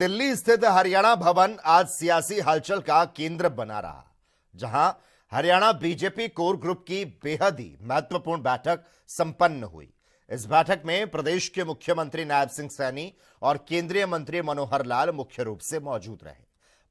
दिल्ली स्थित हरियाणा भवन आज सियासी हलचल का केंद्र बना रहा, जहां हरियाणा बीजेपी कोर ग्रुप की बेहद ही महत्वपूर्ण बैठक संपन्न हुई। इस बैठक में प्रदेश के मुख्यमंत्री नायब सिंह सैनी और केंद्रीय मंत्री मनोहर लाल मुख्य रूप से मौजूद रहे।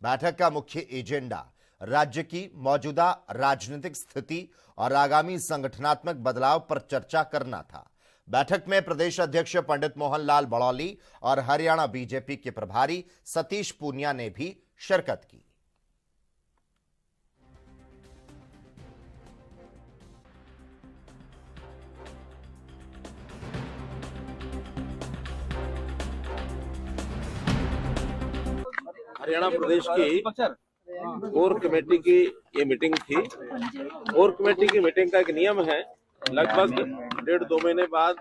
बैठक का मुख्य एजेंडा राज्य की मौजूदा राजनीतिक स्थिति और आगामी संगठनात्मक बदलाव पर चर्चा करना था। बैठक में प्रदेश अध्यक्ष पंडित मोहनलाल बड़ौली और हरियाणा बीजेपी के प्रभारी सतीश पूनिया ने भी शिरकत की। हरियाणा प्रदेश की कोर कमेटी की ये मीटिंग थी। कोर कमेटी की मीटिंग का एक नियम है, लगभग 1.5-2 महीने बाद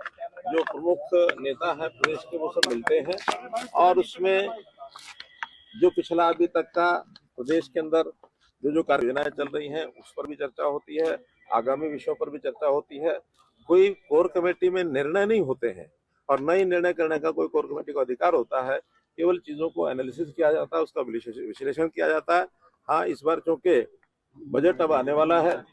जो प्रमुख नेता है प्रदेश के वो सब मिलते हैं और उसमें जो पिछला अभी तक का प्रदेश के अंदर जो कार्य योजनाएं चल रही हैं उस पर भी चर्चा होती है, आगामी विषयों पर भी चर्चा होती है। कोई कोर कमेटी में निर्णय नहीं होते हैं और नई निर्णय करने का कोई कोर कमेटी को अधिकार होता है। केवल चीजों को एनालिसिस किया जाता है, उसका विश्लेषण किया जाता है। हाँ, इस बार चूंकि बजट अब आने वाला है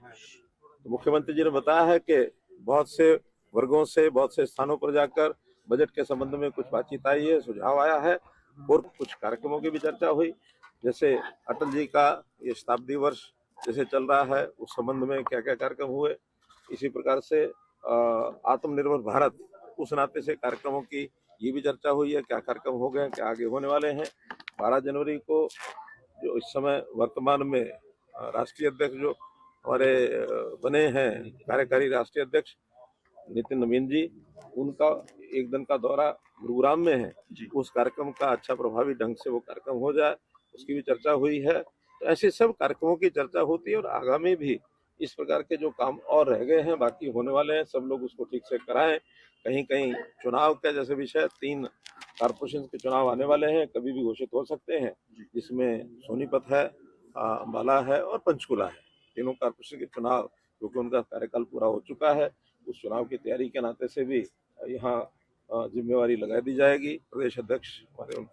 तो मुख्यमंत्री जी ने बताया है कि बहुत से वर्गों से बहुत से स्थानों पर जाकर बजट के संबंध में कुछ बातचीत आई है, सुझाव आया है और कुछ कार्यक्रमों की भी चर्चा हुई। जैसे अटल जी का ये शताब्दी वर्ष जैसे चल रहा है उस संबंध में क्या क्या कार्यक्रम हुए, इसी प्रकार से आत्मनिर्भर भारत उस नाते से कार्यक्रमों की ये भी चर्चा हुई है, क्या कार्यक्रम हो गए, क्या आगे होने वाले हैं। 12 जनवरी को जो इस समय वर्तमान में राष्ट्रीय अध्यक्ष जो हमारे बने हैं कार्यकारी राष्ट्रीय अध्यक्ष नितिन नवीन जी, उनका एक दिन का दौरा गुरुग्राम में है। उस कार्यक्रम का अच्छा प्रभावी ढंग से वो कार्यक्रम हो जाए, उसकी भी चर्चा हुई है। तो ऐसे सब कार्यक्रमों की चर्चा होती है और आगामी भी इस प्रकार के जो काम और रह गए हैं, बाकी होने वाले हैं, सब लोग उसको ठीक से कराएं। कहीं कहीं चुनाव का जैसे विषय 3 कारपोरेशन के चुनाव आने वाले हैं, कभी भी घोषित हो सकते हैं, जिसमें सोनीपत है, अंबाला है और पंचकुला है। तीनों कारपोरेशन के चुनाव क्योंकि उनका कार्यकाल पूरा हो चुका है, उस चुनाव की तैयारी के नाते से भी यहाँ जिम्मेवारी लगा दी जाएगी। प्रदेश अध्यक्ष हमारे उनकी